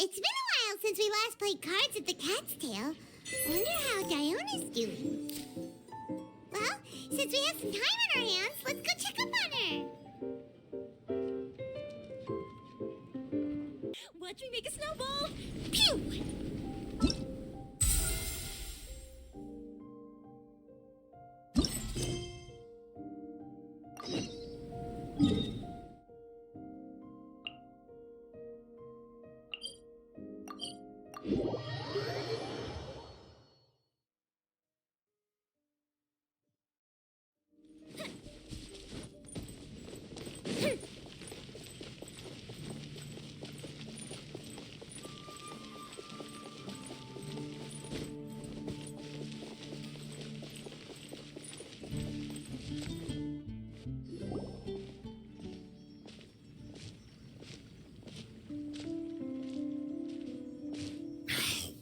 It's been a while since we last played cards at the Cat's Tail. Wonder how Diona's doing. Well, since we have some time on our hands, let's go check up on her. Watch me make a snowball. Pew!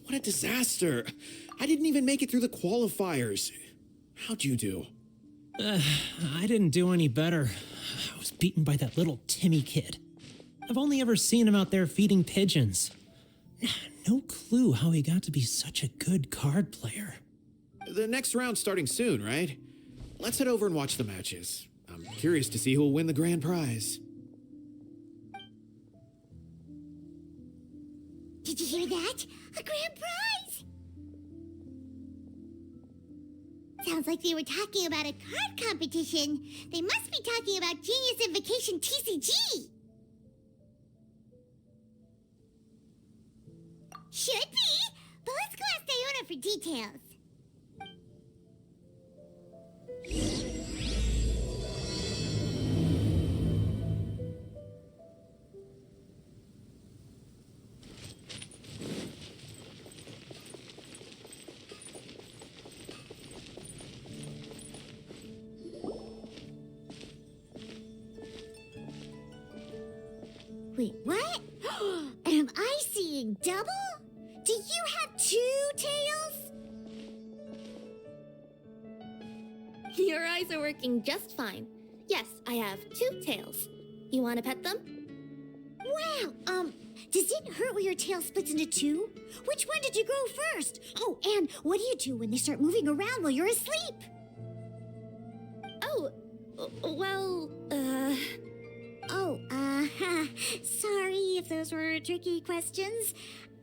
What a disaster. I didn't even make it through the qualifiers. How'd you do? I didn't do any better. I was beaten by that little Timmy kid. I've only ever seen him out there feeding pigeons. No clue how he got to be such a good card player. The next round's starting soon, right? Let's head over and watch the matches. I'm curious to see who will win the grand prize. Did you hear that? A grand prize! Sounds like they were talking about a card competition. They must be talking about Genius Invocation TCG! Should be! But let's go ask Diona for details. Wait, what? Am I seeing double? Do you have two tails? Your eyes are working just fine. Yes, I have two tails. You want to pet them? Wow, does it hurt when your tail splits into two? Which one did you grow first? Oh, and what do you do when they start moving around while you're asleep? Oh, well, sorry if those were tricky questions.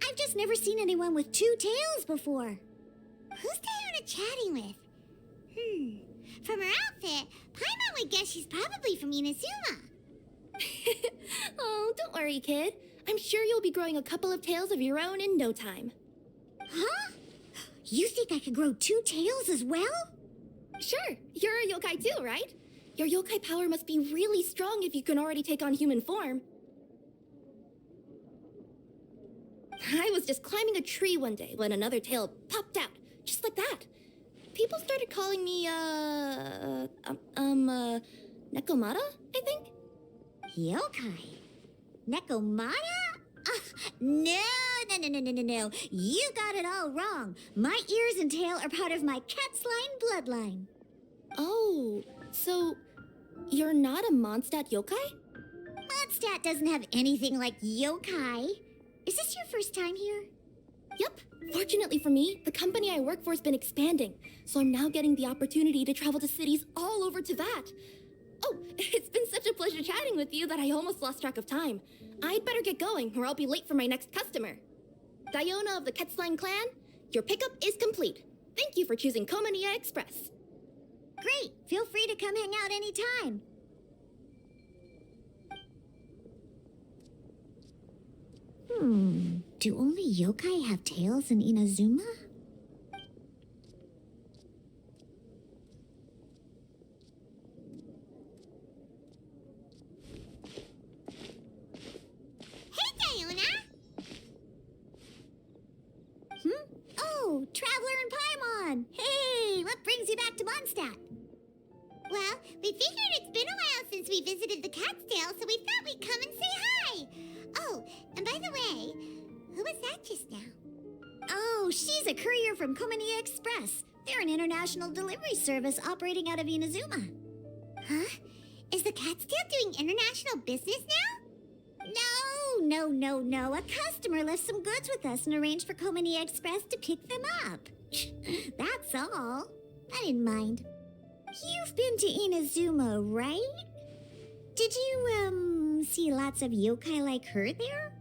I've just never seen anyone with two tails before. Who's Diona chatting with? From her outfit, Paimon would guess she's probably from Inazuma. Oh, don't worry, kid. I'm sure you'll be growing a couple of tails of your own in no time. Huh? You think I could grow two tails as well? Sure, you're a yokai too, right? Your yokai power must be really strong if you can already take on human form. I was just climbing a tree one day when another tail popped out, just like that. People started calling me, Nekomata, I think? Yokai? Nekomata? No. You got it all wrong. My ears and tail are part of my cat's line bloodline. Oh, so you're not a Mondstadt yokai? Mondstadt doesn't have anything like yokai. Is this your first time here? Yep. Fortunately for me, the company I work for has been expanding, so I'm now getting the opportunity to travel to cities all over Teyvat. Oh, it's been such a pleasure chatting with you that I almost lost track of time. I'd better get going, or I'll be late for my next customer. Diona of the Quetzline clan, your pickup is complete. Thank you for choosing Komania Express. Great. Feel free to come hang out anytime. Do only yokai have tails in Inazuma? Hey, Diona! Oh, Traveler and Paimon! Hey, what brings you back to Mondstadt? Well, we figured it's been a while since we visited the Cat's Tail, so we thought we'd come and say hi. Oh, and by the way, who was that just now? Oh, she's a courier from Komania Express. They're an international delivery service operating out of Inazuma. Huh? Is the Cat's Tail doing international business now? No. A customer left some goods with us and arranged for Komani Express to pick them up. That's all. I didn't mind. You've been to Inazuma, right? Did you, see lots of yokai like her there?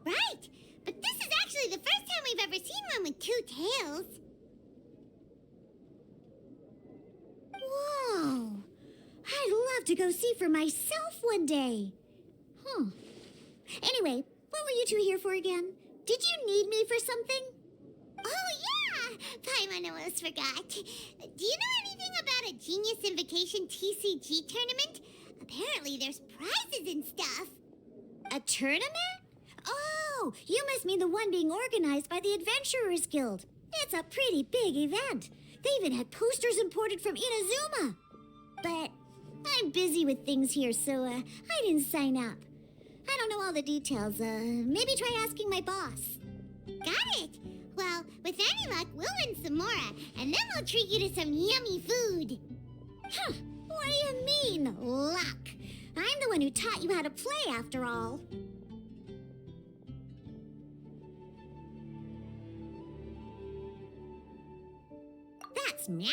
Right! But this is actually the first time we've ever seen one with two tails. Whoa! I'd love to go see for myself one day. Anyway, what were you two here for again? Did you need me for something? Oh, yeah! Paimon almost forgot. Do you know anything about a Genius Invocation TCG tournament? Apparently there's prizes and stuff. A tournament? Oh, you must mean the one being organized by the Adventurers Guild. It's a pretty big event. They even had posters imported from Inazuma. But I'm busy with things here, so I didn't sign up. I don't know all the details. Maybe try asking my boss. Got it. Well, with any luck, we'll win some more, and then we'll treat you to some yummy food. Huh. What do you mean, luck? I'm the one who taught you how to play, after all. That's meow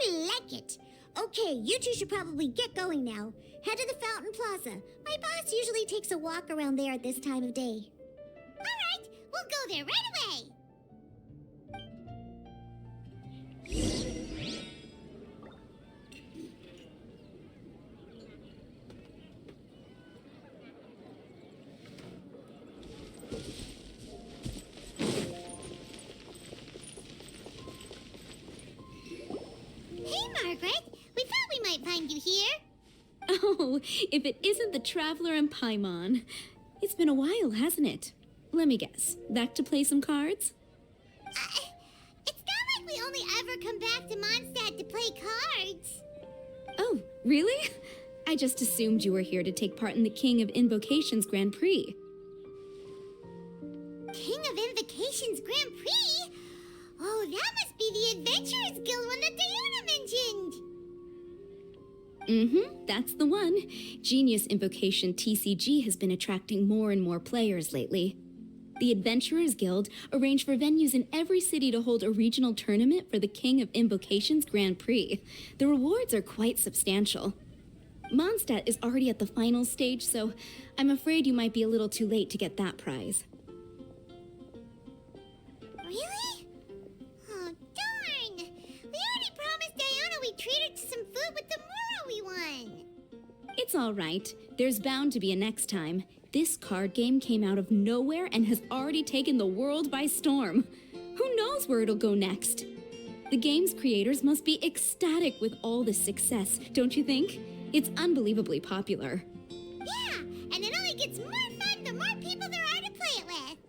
like it. Okay, you two should probably get going now. Head to the Fountain Plaza. My boss usually takes a walk around there at this time of day. All right, we'll go there right away. Hey, Margaret. We thought we might find you here. Oh, if it isn't the Traveler and Paimon. It's been a while, hasn't it? Let me guess. Back to play some cards? It's not like we only ever come back to Mondstadt to play cards. Oh, really? I just assumed you were here to take part in the King of Invocations Grand Prix. King of Invocations Grand Prix? Oh, that must be the Adventurers Guild one that Diana mentioned. That's the one. Genius Invocation TCG has been attracting more and more players lately. The Adventurers Guild arranged for venues in every city to hold a regional tournament for the King of Invocations Grand Prix. The rewards are quite substantial. Mondstadt is already at the final stage, so I'm afraid you might be a little too late to get that prize. Really? Oh, darn. We already promised Diana we'd treat her to some food with the Mora we won. It's all right. There's bound to be a next time. This card game came out of nowhere and has already taken the world by storm. Who knows where it'll go next? The game's creators must be ecstatic with all this success, don't you think? It's unbelievably popular. Yeah, and it only gets more fun the more people there are to play it with.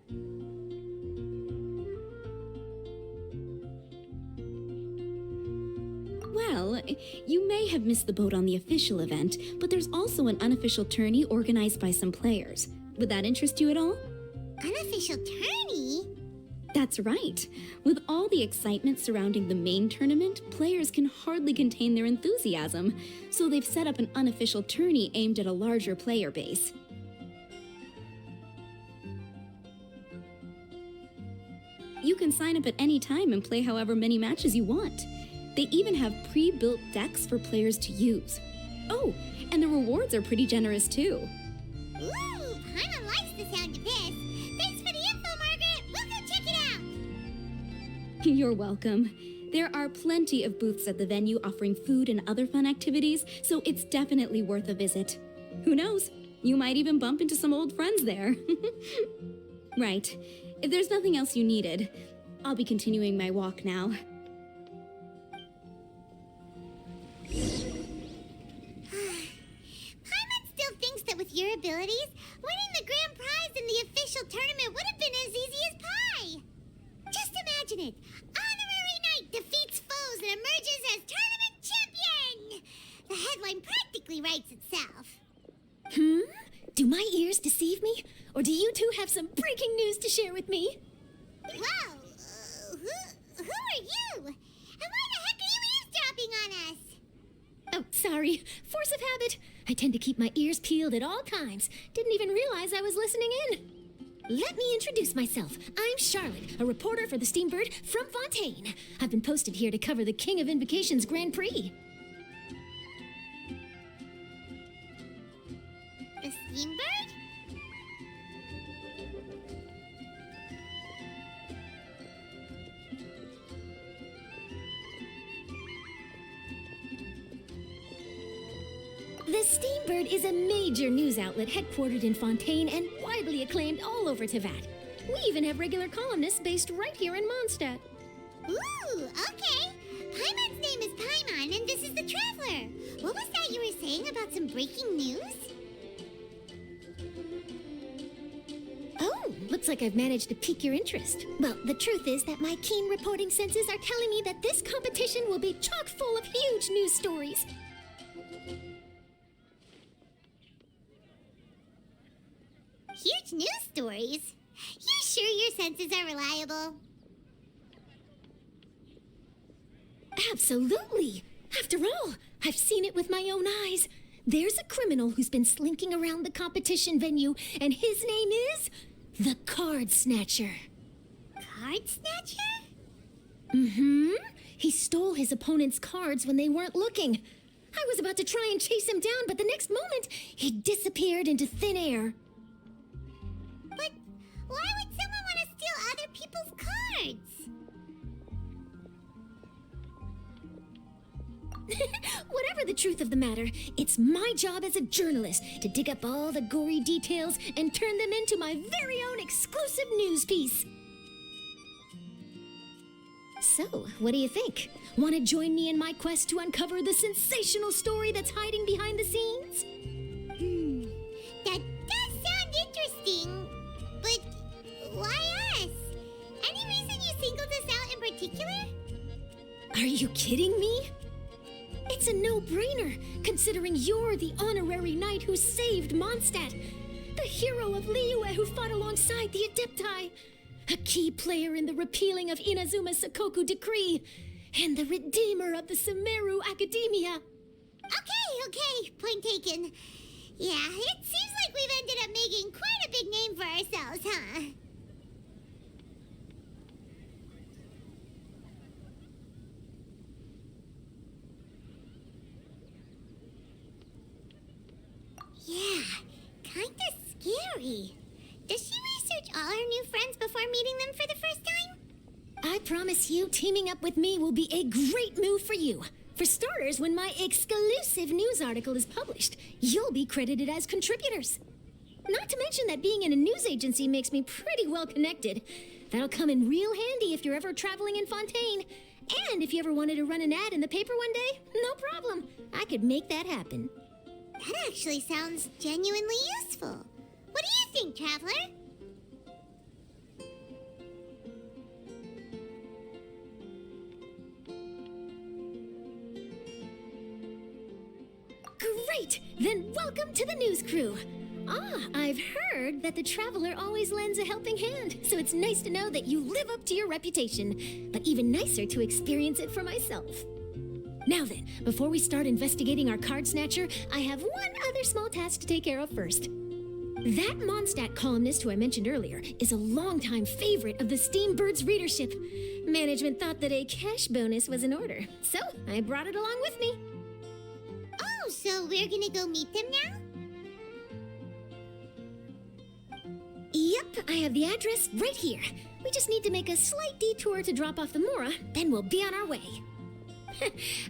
Well, you may have missed the boat on the official event, but there's also an unofficial tourney organized by some players. Would that interest you at all? Unofficial tourney? That's right. With all the excitement surrounding the main tournament, players can hardly contain their enthusiasm, so they've set up an unofficial tourney aimed at a larger player base. You can sign up at any time and play however many matches you want. They even have pre-built decks for players to use. Oh, and the rewards are pretty generous too. Ooh, Paimon likes the sound of this. Thanks for the info, Margaret. We'll go check it out. You're welcome. There are plenty of booths at the venue offering food and other fun activities, so it's definitely worth a visit. Who knows? You might even bump into some old friends there. Right. If there's nothing else you needed, I'll be continuing my walk now. Paimon still thinks that with your abilities, winning the grand prize in the official tournament would have been as easy as pie. Just imagine it. Honorary Knight defeats foes and emerges as tournament champion. The headline practically writes itself. Do my ears deceive me? Or do you two have some breaking news to share with me? Whoa! Who are you? And why the heck are you eavesdropping on us? Oh, sorry. Force of habit. I tend to keep my ears peeled at all times. Didn't even realize I was listening in. Let me introduce myself. I'm Charlotte, a reporter for the Steambird from Fontaine. I've been posted here to cover the King of Invocations Grand Prix. The Steambird? The Steambird is a major news outlet headquartered in Fontaine and widely acclaimed all over Teyvat. We even have regular columnists based right here in Mondstadt. Ooh, okay. Paimon's name is Paimon, and this is the Traveler. What was that you were saying about some breaking news? Oh, looks like I've managed to pique your interest. Well, the truth is that my keen reporting senses are telling me that this competition will be chock full of huge news stories. Huge news stories? You sure your senses are reliable? Absolutely. After all, I've seen it with my own eyes. There's a criminal who's been slinking around the competition venue, and his name is the Card Snatcher. Card Snatcher? Mm-hmm. He stole his opponent's cards when they weren't looking. I was about to try and chase him down, but the next moment, he disappeared into thin air. But why would someone want to steal other people's cards? Whatever the truth of the matter, it's my job as a journalist to dig up all the gory details and turn them into my very own exclusive news piece. So, what do you think? Want to join me in my quest to uncover the sensational story that's hiding behind the scenes? That does sound interesting. But why us? Any reason you singled us out in particular? Are you kidding me? It's a no-brainer, considering you're the honorary knight who saved Mondstadt, the hero of Liyue who fought alongside the Adepti, a key player in the repealing of Inazuma's Sakoku Decree, and the redeemer of the Sumeru Academia. Okay, point taken. Yeah, it seems like we've ended up making quite a big name for ourselves, huh? Yeah, kinda scary. Does she research all her new friends before meeting them for the first time? I promise you, teaming up with me will be a great move for you. For starters, when my exclusive news article is published, you'll be credited as contributors. Not to mention that being in a news agency makes me pretty well connected. That'll come in real handy if you're ever traveling in Fontaine. And if you ever wanted to run an ad in the paper one day, no problem. I could make that happen. That actually sounds genuinely useful. What do you think, Traveler? Great! Then welcome to the news crew. I've heard that the Traveler always lends a helping hand, so it's nice to know that you live up to your reputation, but even nicer to experience it for myself. Now then, before we start investigating our card snatcher, I have one other small task to take care of first. That Mondstadt columnist who I mentioned earlier is a longtime favorite of the Steambird's readership. Management thought that a cash bonus was in order, so I brought it along with me. Oh, so we're gonna go meet them now? Yep, I have the address right here. We just need to make a slight detour to drop off the Mora, then we'll be on our way.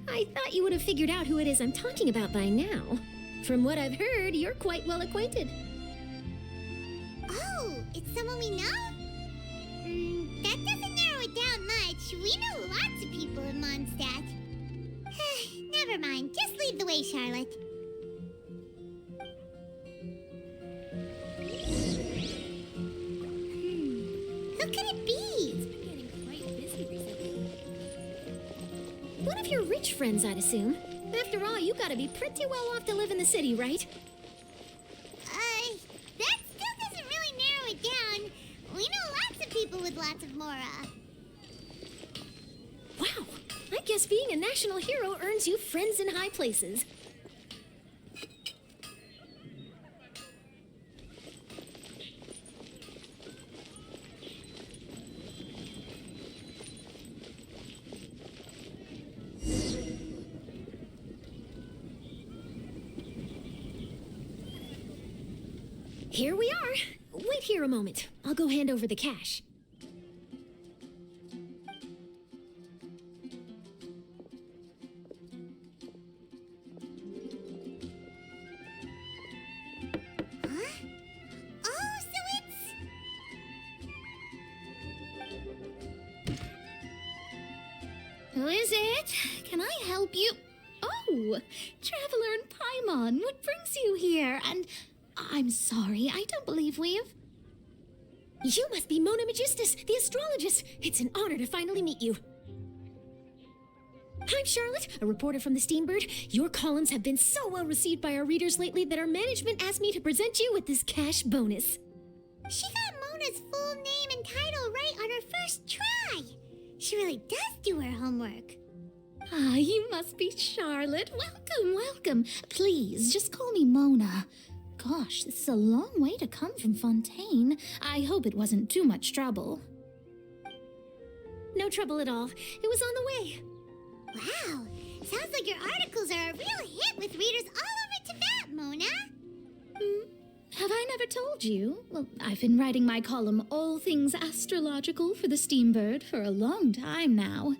I thought you would have figured out who it is I'm talking about by now. From what I've heard, you're quite well acquainted. Oh, it's someone we know? That doesn't narrow it down much. We know lots of people in Mondstadt. Never mind, just lead the way, Charlotte. Who could it be? It's been getting quite busy recently. One of your rich friends, I'd assume. After all, you gotta be pretty well off to live in the city, right? That still doesn't really narrow it down. We know lots of people with lots of Mora. Wow, I guess being a national hero earns you friends in high places. here we are. Wait here a moment. I'll go hand over the cash. Oh, so it's... Who is it? Can I help you? Oh, Traveler and Paimon, what brings you here? And I'm sorry, I don't believe we've... You must be Mona Magistus, the astrologist. It's an honor to finally meet you. I'm Charlotte, a reporter from the Steambird. Your columns have been so well received by our readers lately that our management asked me to present you with this cash bonus. She got Mona's full name and title right on her first try. She really does do her homework. Ah, you must be Charlotte. Welcome, welcome. Please, just call me Mona. Gosh, this is a long way to come from Fontaine. I hope it wasn't too much trouble. No trouble at all. It was on the way. Wow, sounds like your articles are a real hit with readers all over Tibet, Mona. Have I never told you? Well, I've been writing my column All Things Astrological for the Steambird for a long time now.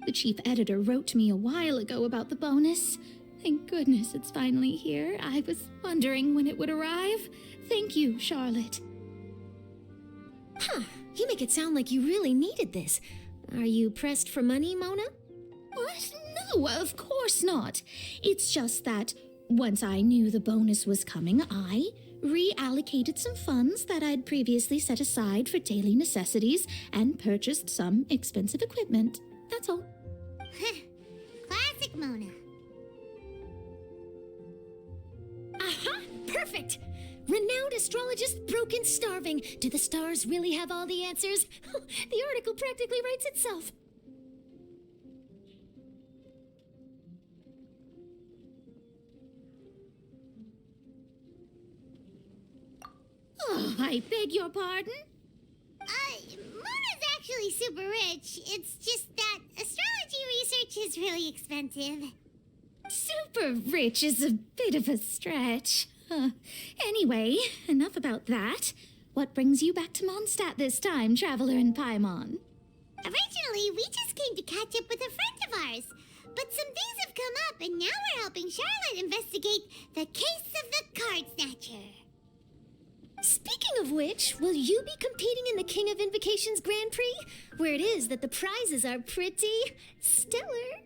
The chief editor wrote to me a while ago about the bonus. Thank goodness it's finally here. I was wondering when it would arrive. Thank you, Charlotte. Huh, you make it sound like you really needed this. Are you pressed for money, Mona? What? No, of course not. It's just that once I knew the bonus was coming, I reallocated some funds that I'd previously set aside for daily necessities and purchased some expensive equipment. That's all. Classic Mona. Aha! Perfect! Renowned astrologist Broken Starving. Do the stars really have all the answers? The article practically writes itself. Oh, I beg your pardon? Mona's actually super rich. It's just that astrology research is really expensive. Super rich is a bit of a stretch. Anyway, enough about that. What brings you back to Mondstadt this time, Traveler and Paimon? Originally, we just came to catch up with a friend of ours. But some things have come up, and now we're helping Charlotte investigate the case of the Card Snatcher. Speaking of which, will you be competing in the King of Invocations Grand Prix? Where it is that the prizes are pretty stellar.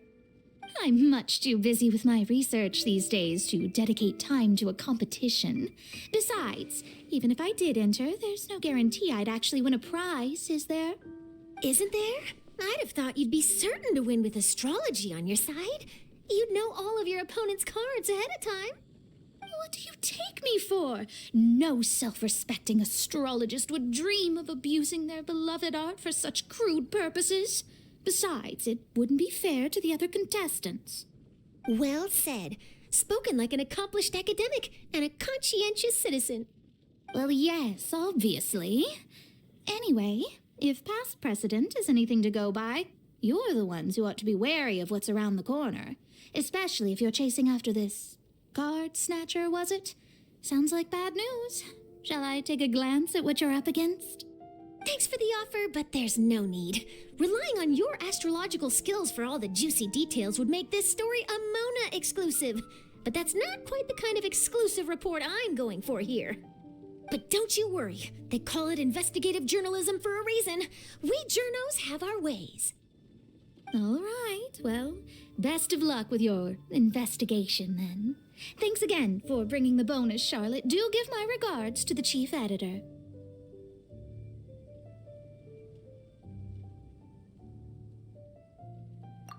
I'm much too busy with my research these days to dedicate time to a competition. Besides, even if I did enter, there's no guarantee I'd actually win a prize, is there? Isn't there? I'd have thought you'd be certain to win with astrology on your side. You'd know all of your opponent's cards ahead of time. What do you take me for? No self-respecting astrologist would dream of abusing their beloved art for such crude purposes. Besides, it wouldn't be fair to the other contestants. Well said. Spoken like an accomplished academic and a conscientious citizen. Well, yes, obviously. Anyway, if past precedent is anything to go by, you're the ones who ought to be wary of what's around the corner. Especially if you're chasing after this card snatcher, was it? Sounds like bad news. Shall I take a glance at what you're up against? Thanks for the offer, but there's no need. Relying on your astrological skills for all the juicy details would make this story a Mona exclusive. But that's not quite the kind of exclusive report I'm going for here. But don't you worry. They call it investigative journalism for a reason. We journos have our ways. All right, well, best of luck with your investigation then. Thanks again for bringing the bonus, Charlotte. Do give my regards to the chief editor.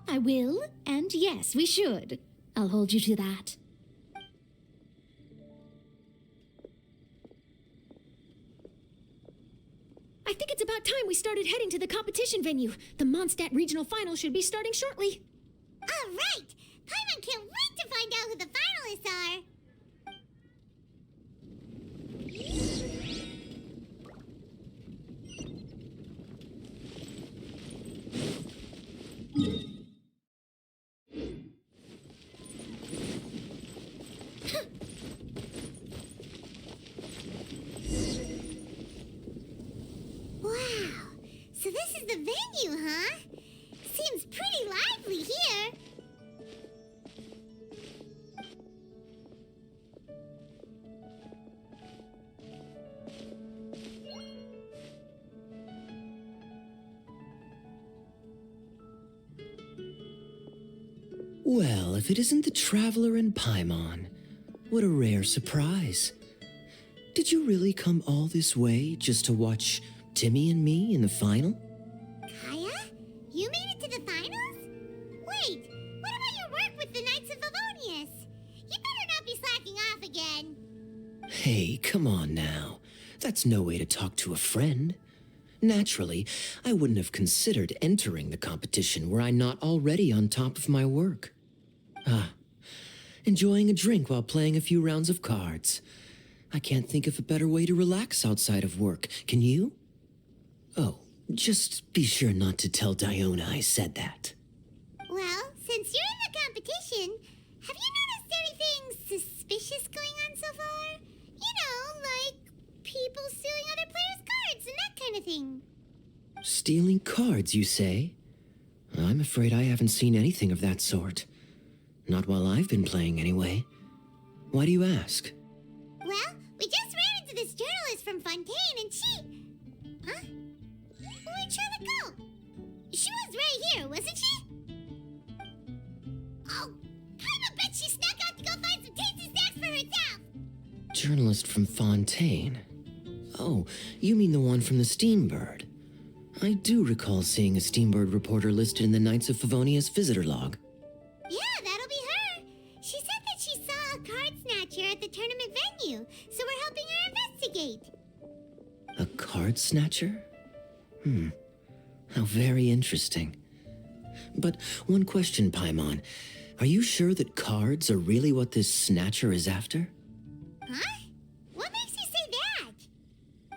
I will, and yes, we should. I'll hold you to that. I think it's about time we started heading to the competition venue. The Mondstadt Regional Final should be starting shortly. All right! Paimon can't wait to find out who the finalists are! Well, if it isn't the Traveler and Paimon, what a rare surprise. Did you really come all this way just to watch Timmy and me in the final? Kaya? You made it to the finals? Wait, what about your work with the Knights of Favonius? You better not be slacking off again. Hey, come on now. That's no way to talk to a friend. Naturally, I wouldn't have considered entering the competition were I not already on top of my work. Enjoying a drink while playing a few rounds of cards. I can't think of a better way to relax outside of work. Can you? Oh, just be sure not to tell Diona I said that. Well, since you're in the competition, have you noticed anything suspicious going on so far? You know, like people stealing other players' cards and that kind of thing. Stealing cards, you say? I'm afraid I haven't seen anything of that sort. Not while I've been playing, anyway. Why do you ask? Well, we just ran into this journalist from Fontaine and she... Huh? Where'd Charlotte go? She was right here, wasn't she? Oh, I bet she snuck out to go find some tasty snacks for herself! Journalist from Fontaine. Oh, you mean the one from the Steambird. I do recall seeing a Steambird reporter listed in the Knights of Favonius visitor log. Yeah, that'll be her. She said that she saw a card snatcher at the tournament venue, so we're helping her investigate. A card snatcher? How very interesting. But one question, Paimon. Are you sure that cards are really what this snatcher is after? Huh? What makes you say that?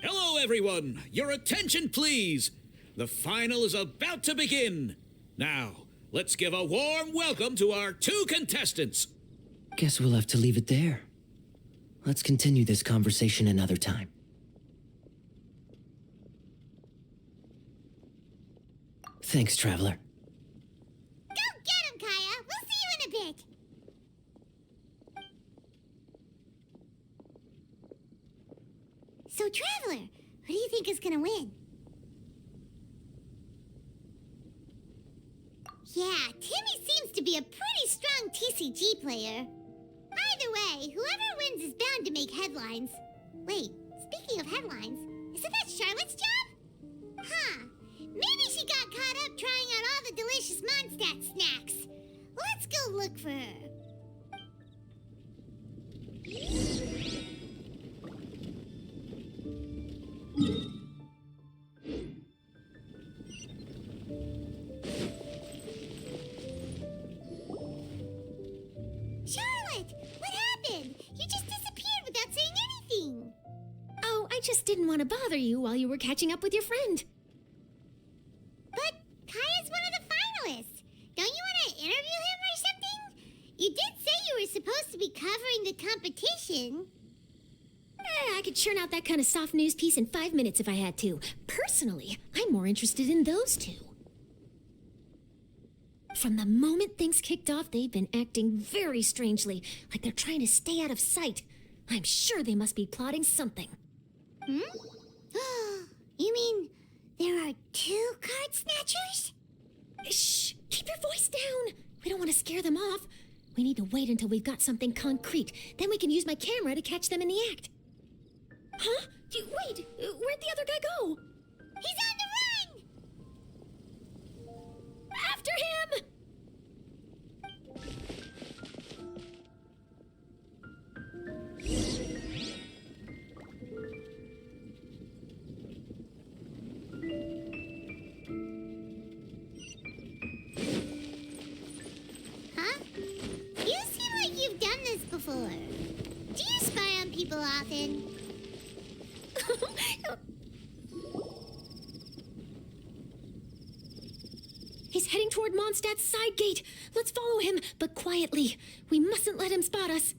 Hello, everyone! Your attention, please! The final is about to begin. Now, let's give a warm welcome to our two contestants. Guess we'll have to leave it there. Let's continue this conversation another time. Thanks, Traveler. Go get him, Kaya! We'll see you in a bit! So, Traveler, who do you think is gonna win? Yeah, Timmy seems to be a pretty strong TCG player. Either way, whoever wins is bound to make headlines. Wait, speaking of headlines, isn't that Charlotte's job? Huh. Maybe she got caught up trying out all the delicious Mondstadt snacks. Let's go look for her. Charlotte, what happened? You just disappeared without saying anything. Oh, I just didn't want to bother you while you were catching up with your friend. But Kaya's one of the finalists. Don't you want to interview him or something? You did say you were supposed to be covering the competition. I could churn out that kind of soft news piece in 5 minutes if I had to. Personally, I'm more interested in those two. From the moment things kicked off, they've been acting very strangely, like they're trying to stay out of sight. I'm sure they must be plotting something. You mean there are two card snatchers? Shh! Keep your voice down! We don't want to scare them off. We need to wait until we've got something concrete. Then we can use my camera to catch them in the act. Huh? Wait! Where'd the other guy go? He's on the run! After him! Huh? You seem like you've done this before. Do you spy on people often? He's heading toward Mondstadt's side gate. Let's follow him, but quietly. We mustn't let him spot us.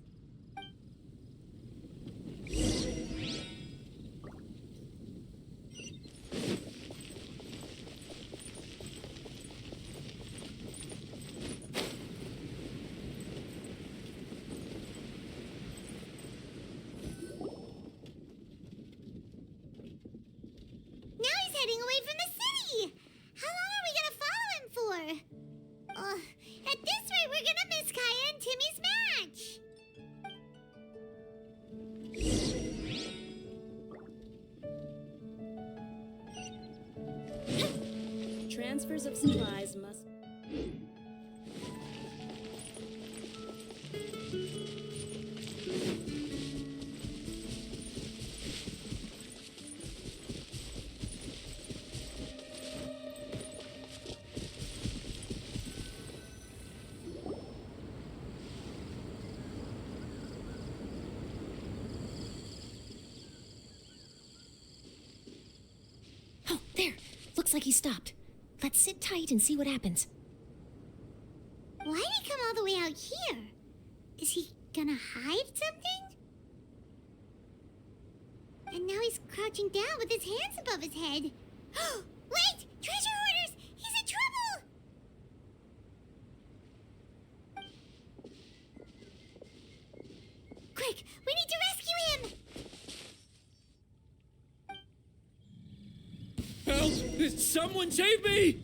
Now he's heading away from the city! How long are we gonna follow him for? At this rate, we're gonna transfers of supplies must... Oh, there. Looks like he stopped. Let's sit tight and see what happens. Why'd he come all the way out here? Is he gonna hide something? And now he's crouching down with his hands above his head. Wait! Treasure hoarders! He's in trouble! Quick! We need to rescue him! Help! Someone save me!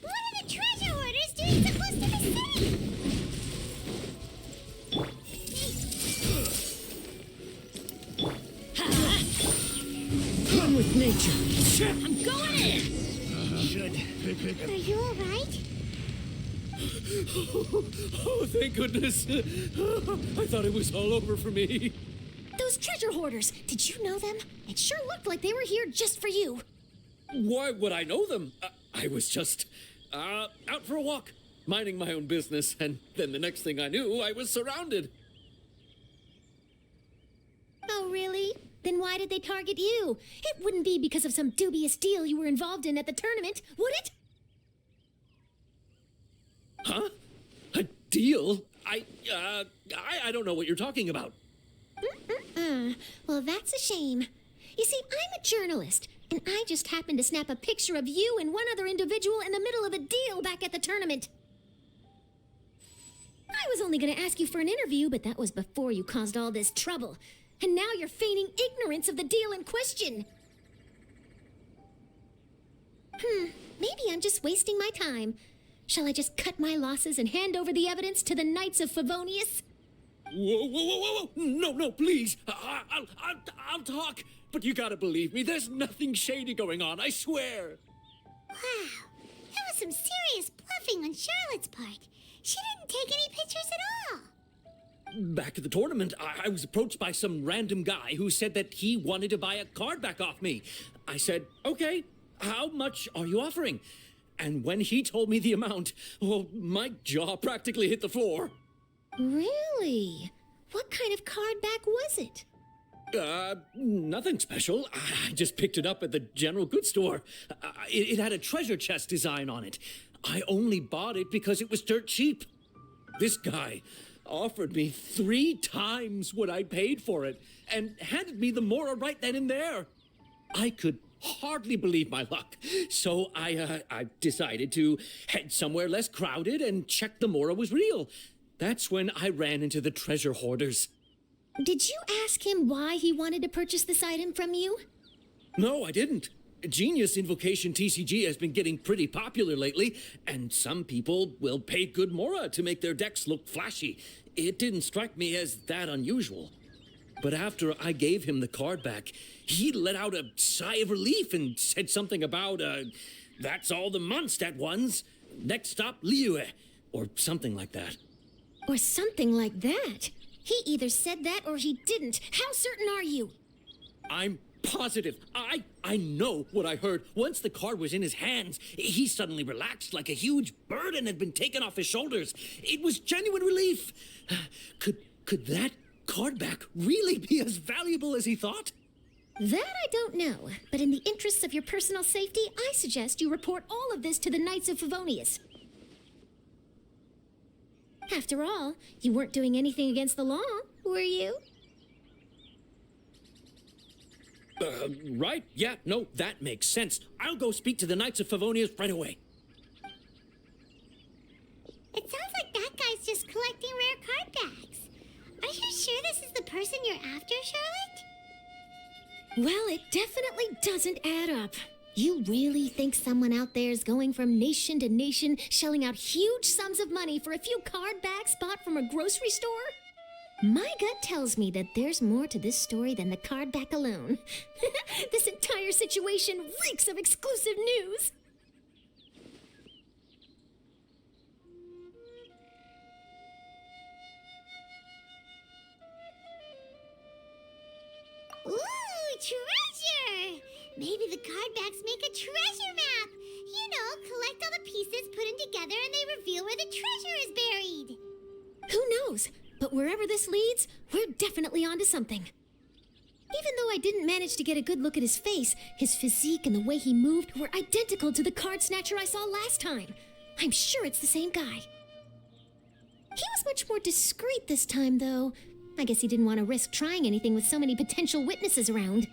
What are the treasure hoarders doing so close to the city? Run with nature. I'm going in! Are you alright? Oh, thank goodness. I thought it was all over for me. Those treasure hoarders, did you know them? It sure looked like they were here just for you. Why would I know them? I was just out for a walk, minding my own business, and then the next thing I knew, I was surrounded. Oh, really? Then why did they target you? It wouldn't be because of some dubious deal you were involved in at the tournament, would it? Huh? A deal? I don't know what you're talking about. Well, that's a shame. You see, I'm a journalist, and I just happened to snap a picture of you and one other individual in the middle of a deal back at the tournament. I was only going to ask you for an interview, but that was before you caused all this trouble. And now you're feigning ignorance of the deal in question. Maybe I'm just wasting my time. Shall I just cut my losses and hand over the evidence to the Knights of Favonius? Whoa. No, please. I'll talk. But you gotta believe me, there's nothing shady going on, I swear. Wow, that was some serious bluffing on Charlotte's part. She didn't take any pictures at all. Back at the tournament, I was approached by some random guy who said that he wanted to buy a card back off me. I said, okay, how much are you offering? And when he told me the amount, well, my jaw practically hit the floor. Really? What kind of card back was it? Nothing special. I just picked it up at the general goods store. It had a treasure chest design on it. I only bought it because it was dirt cheap. This guy offered me 3 times what I paid for it and handed me the Mora right then and there. I could hardly believe my luck. So I decided to head somewhere less crowded and check the Mora was real. That's when I ran into the treasure hoarders. Did you ask him why he wanted to purchase this item from you? No, I didn't. Genius Invocation TCG has been getting pretty popular lately, and some people will pay good Mora to make their decks look flashy. It didn't strike me as that unusual. But after I gave him the card back, he let out a sigh of relief and said something about, that's all the Mondstadt ones. Next stop, Liyue, or something like that. Or something like that? He either said that or he didn't. How certain are you? I'm positive. I know what I heard. Once the card was in his hands, he suddenly relaxed like a huge burden had been taken off his shoulders. It was genuine relief. Could that card back really be as valuable as he thought? That I don't know, but in the interests of your personal safety, I suggest you report all of this to the Knights of Favonius. After all, you weren't doing anything against the law, were you? Right? Yeah, no, that makes sense. I'll go speak to the Knights of Favonius right away. It sounds like that guy's just collecting rare card backs. Are you sure this is the person you're after, Charlotte? Well, it definitely doesn't add up. You really think someone out there is going from nation to nation, shelling out huge sums of money for a few card backs bought from a grocery store? My gut tells me that there's more to this story than the card back alone. This entire situation reeks of exclusive news. Ooh, treasure! Maybe the card backs make a treasure map. You know, collect all the pieces, put them together, and they reveal where the treasure is buried. Who knows? But wherever this leads, we're definitely onto something. Even though I didn't manage to get a good look at his face, his physique and the way he moved were identical to the card snatcher I saw last time. I'm sure it's the same guy. He was much more discreet this time, though. I guess he didn't want to risk trying anything with so many potential witnesses around.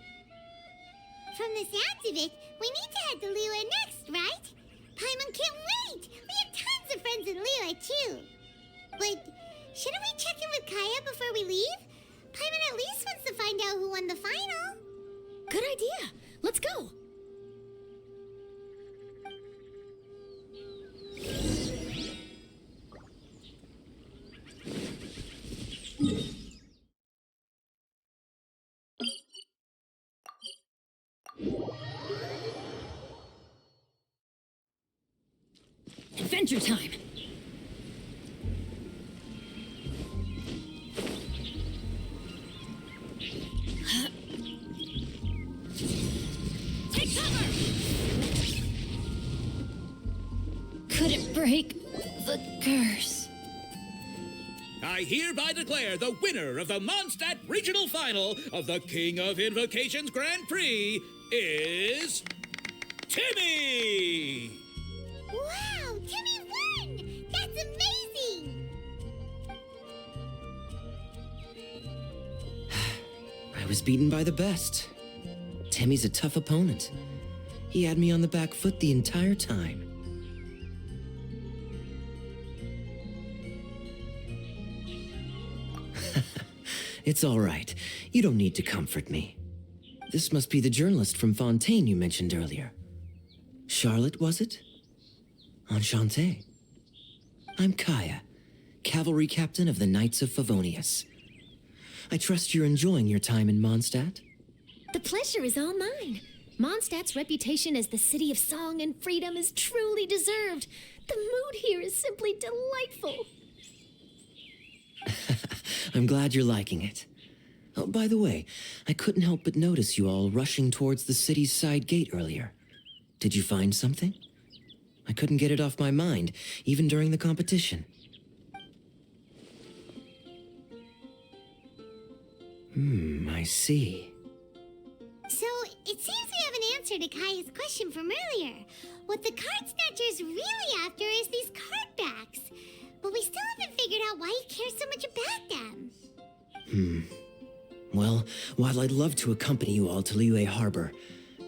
From the sounds of it, we need to head to Liyue next, right? Paimon can't wait! We have tons of friends in Liyue, too. But shouldn't we check in with Kaya before we leave? Paimon at least wants to find out who won the final. Good idea. Let's go. Adventure time! Take cover! Couldn't break the curse. I hereby declare the winner of the Mondstadt Regional Final of the King of Invocations Grand Prix is Timmy! Wow, Timmy won! That's amazing! I was beaten by the best. Timmy's a tough opponent. He had me on the back foot the entire time. It's all right. You don't need to comfort me. This must be the journalist from Fontaine you mentioned earlier. Charlotte, was it? Enchanté. I'm Kaya, cavalry captain of the Knights of Favonius. I trust you're enjoying your time in Mondstadt? The pleasure is all mine. Mondstadt's reputation as the city of song and freedom is truly deserved. The mood here is simply delightful. I'm glad you're liking it. Oh, by the way, I couldn't help but notice you all rushing towards the city's side gate earlier. Did you find something? I couldn't get it off my mind, even during the competition. I see. So, it seems we have an answer to Kaya's question from earlier. What the card snatcher's really after is these card backs. But we still haven't figured out why he cares so much about them. Well, while I'd love to accompany you all to Liyue Harbor,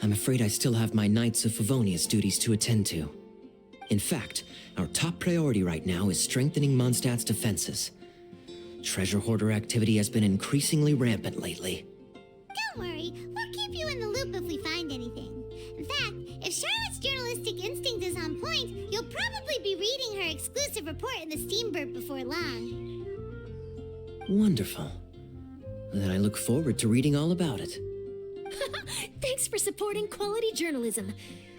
I'm afraid I still have my Knights of Favonius duties to attend to. In fact, our top priority right now is strengthening Mondstadt's defenses. Treasure hoarder activity has been increasingly rampant lately. Don't worry, we'll keep you in the loop if we find anything. In fact, if Charlotte's journalistic instinct is on point, you'll probably be reading her exclusive report in the Steamboat before long. Wonderful. Then I look forward to reading all about it. Thanks for supporting quality journalism.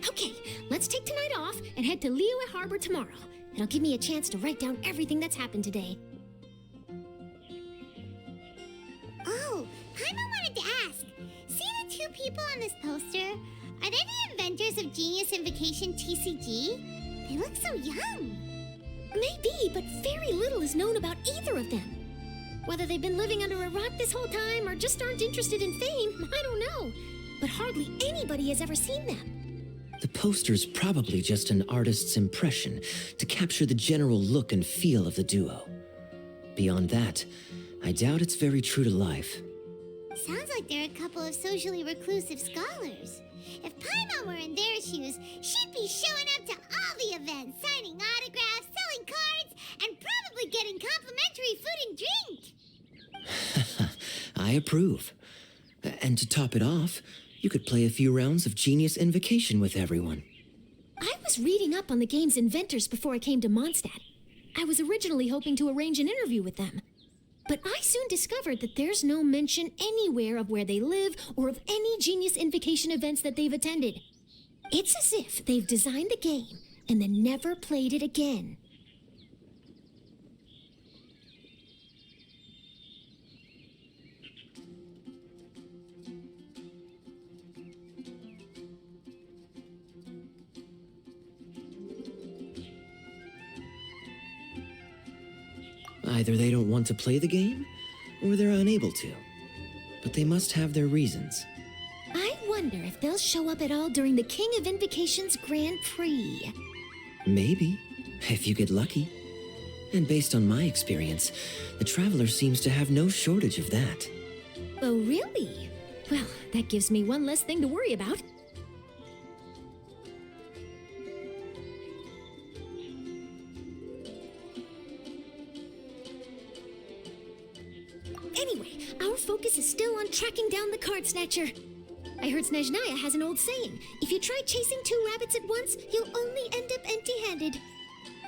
Okay, let's take tonight off and head to Liyue Harbor tomorrow. It'll give me a chance to write down everything that's happened today. Oh, Paimon wanted to ask. See the two people on this poster? Are they the inventors of Genius Invocation TCG? They look so young. Maybe, but very little is known about either of them. Whether they've been living under a rock this whole time or just aren't interested in fame, I don't know. But hardly anybody has ever seen them. The poster's probably just an artist's impression to capture the general look and feel of the duo. Beyond that, I doubt it's very true to life. Sounds like they're a couple of socially reclusive scholars. If Paimon were in their shoes, she'd be showing up to all the events, signing autographs, selling cards, and probably getting complimentary food and drink. I approve. And to top it off, you could play a few rounds of Genius Invocation with everyone. I was reading up on the game's inventors before I came to Mondstadt. I was originally hoping to arrange an interview with them. But I soon discovered that there's no mention anywhere of where they live or of any Genius Invocation events that they've attended. It's as if they've designed the game and then never played it again. Either they don't want to play the game, or they're unable to. But they must have their reasons. I wonder if they'll show up at all during the King of Invocation's Grand Prix. Maybe, if you get lucky. And based on my experience, the Traveler seems to have no shortage of that. Oh, really? Well, that gives me one less thing to worry about. Anyway, our focus is still on tracking down the card snatcher. I heard Snezhnaya has an old saying. If you try chasing 2 rabbits at once, you'll only end up empty-handed.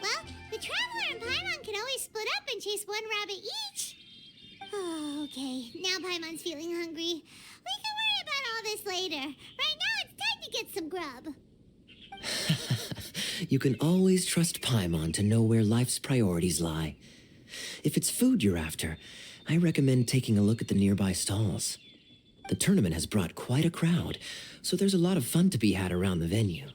Well, the Traveler and Paimon can always split up and chase 1 rabbit each. Oh, okay. Now Paimon's feeling hungry. We can worry about all this later. Right now, it's time to get some grub. You can always trust Paimon to know where life's priorities lie. If it's food you're after, I recommend taking a look at the nearby stalls. The tournament has brought quite a crowd, so there's a lot of fun to be had around the venue.